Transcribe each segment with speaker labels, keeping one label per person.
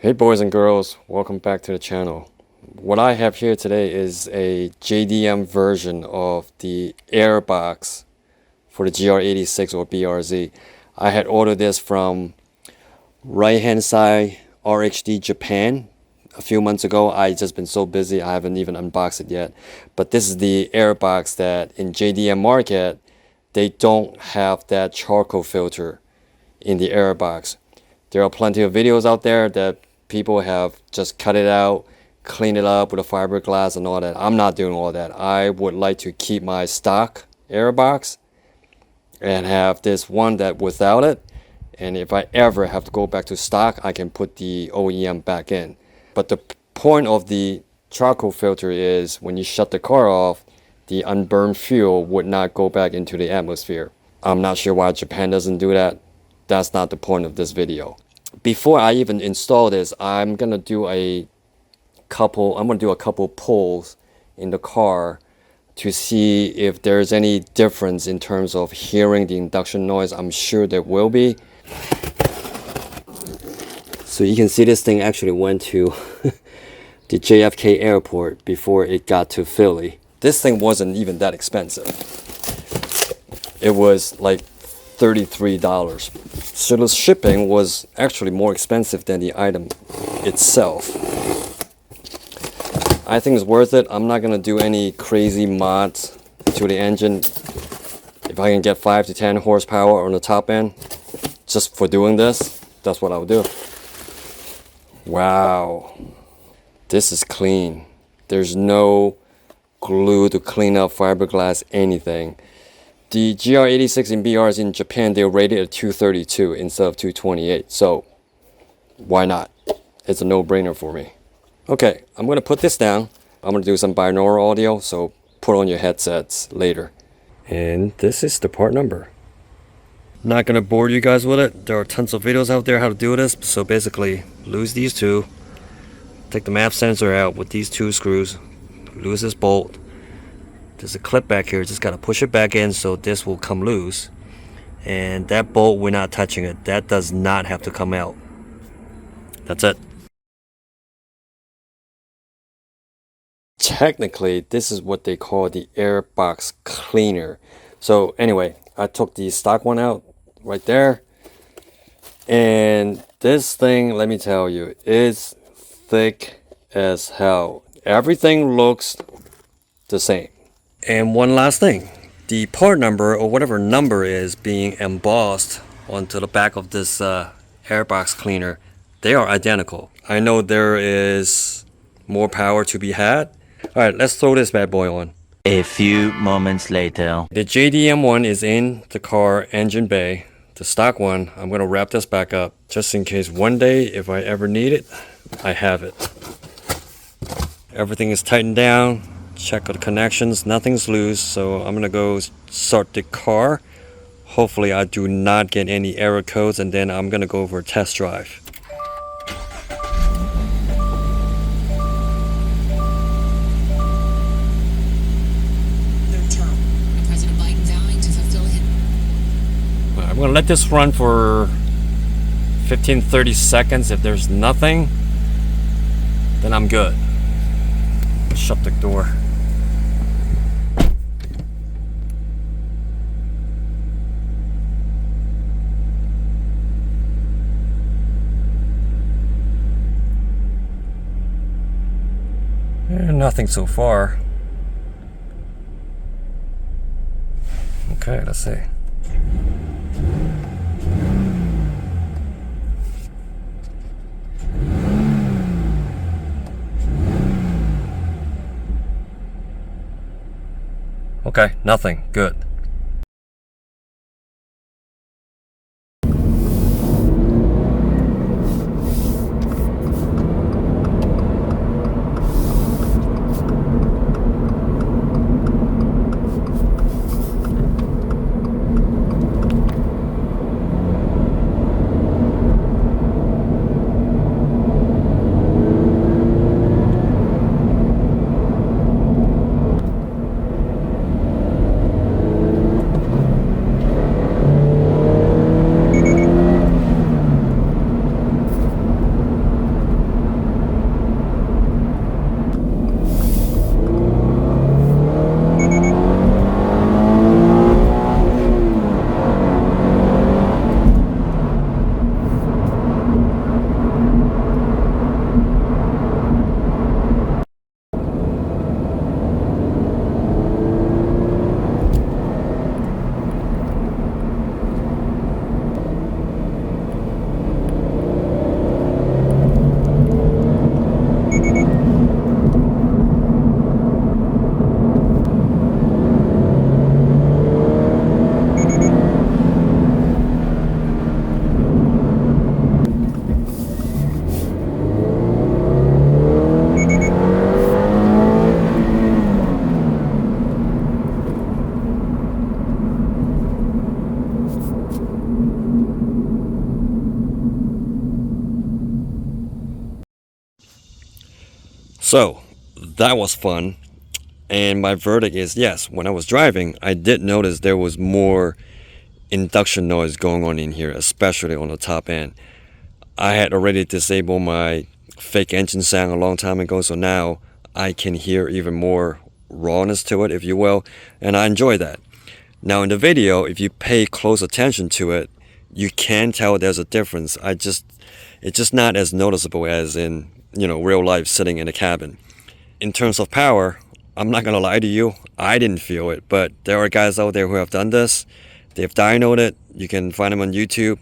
Speaker 1: Hey boys and girls, welcome back to the channel. What I have here today is a JDM version of the Airbox for the GR86 or BRZ. I had ordered this from right hand side RHD Japan a few months ago. I just been so busy I haven't even unboxed it yet. But this is the Airbox that in JDM market they don't have that charcoal filter in the Airbox. There are plenty of videos out there that people have just cut it out, clean it up with a fiberglass and all that. I'm not doing all that. I would like to keep my stock Airbox and have this one that without it. And if I ever have to go back to stock, I can put the OEM back in. But the point of the charcoal filter is when you shut the car off, the unburned fuel would not go back into the atmosphere. I'm not sure why Japan doesn't do that. That's not the point of this video. Before I even install this, I'm gonna do a couple pulls in the car to see if there's any difference in terms of hearing the induction noise. I'm sure there will be. So you can see this thing actually went to the JFK airport before it got to Philly. This thing wasn't even that expensive. It was like $33. So the shipping was actually more expensive than the item itself. I think it's worth it. I'm not gonna do any crazy mods to the engine. If I can get 5 to 10 horsepower on the top end, just for doing this, that's what I would do. Wow, this is clean. There's no glue to clean up fiberglass, anything. The GR86 and BRs in Japan, they're rated at 232 instead of 228. So why not? It's a no-brainer for me. Okay, I'm going to put this down. I'm going to do some binaural audio, so put on your headsets later. And this is the part number. Not going to bore you guys with it. There are tons of videos out there how to do this. So basically, lose these two. Take the map sensor out with these two screws. Lose this bolt. There's a clip back here, just gotta push it back in so this will come loose. And that bolt, we're not touching it. That does not have to come out. That's it. Technically, this is what they call the Airbox cleaner. So anyway, I took the stock one out right there. And this thing, let me tell you, is thick as hell. Everything looks the same. And one last thing, the part number or whatever number is being embossed onto the back of this Airbox cleaner, they are identical. I know there is more power to be had. Alright, let's throw this bad boy on.
Speaker 2: A few moments later.
Speaker 1: The JDM one is in the car engine bay. The stock one, I'm going to wrap this back up just in case one day if I ever need it, I have it. Everything is tightened down. Check the connections, nothing's loose, so I'm gonna go start the car. Hopefully I do not get any error codes, and then I'm gonna go for a test drive. I'm gonna let this run for 15-30 seconds. If there's nothing, then I'm good. Shut the door. Nothing so far. Okay, let's see. Okay, nothing. Good. So that was fun. And my verdict is yes, when I was driving, I did notice there was more induction noise going on in here, especially on the top end. I had already disabled my fake engine sound a long time ago, so now I can hear even more rawness to it, if you will, and I enjoy that. Now in the video, if you pay close attention to it, you can tell there's a difference. It's just not as noticeable as in, real life sitting in a cabin. In terms of power, I'm not gonna lie to you, I didn't feel it, but there are guys out there who have done this. They've dynoed it. You can find them on YouTube.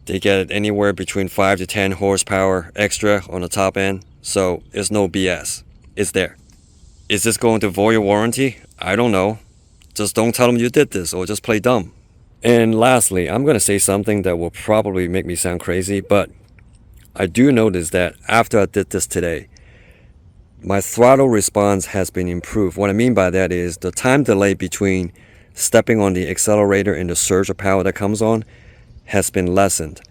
Speaker 1: They get anywhere between 5 to 10 horsepower extra on the top end, so it's no BS. It's there. Is this going to void your warranty? I don't know. Just don't tell them you did this, or just play dumb. And lastly, I'm going to say something that will probably make me sound crazy, but I do notice that after I did this today, my throttle response has been improved. What I mean by that is the time delay between stepping on the accelerator and the surge of power that comes on has been lessened.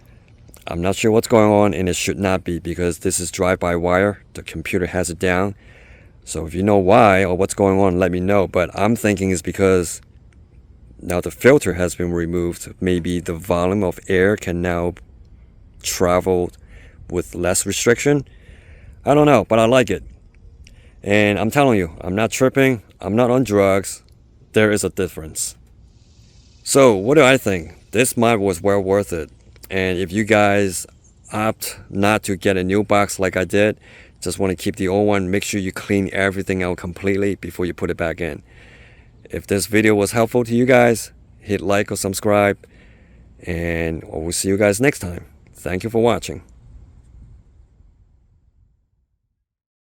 Speaker 1: I'm not sure what's going on, and it should not be, because this is drive-by-wire. The computer has it down. So if you know why or what's going on, let me know. But I'm thinking it's because now the filter has been removed. Maybe the volume of air can now travel with less restriction. I don't know, but I like it. And I'm telling you, I'm not tripping. I'm not on drugs. There is a difference. So what do I think? This mod was well worth it. And if you guys opt not to get a new box like I did, just want to keep the old one, make sure you clean everything out completely before you put it back in. If this video was helpful to you guys, hit like or subscribe, and we'll see you guys next time. Thank you for watching.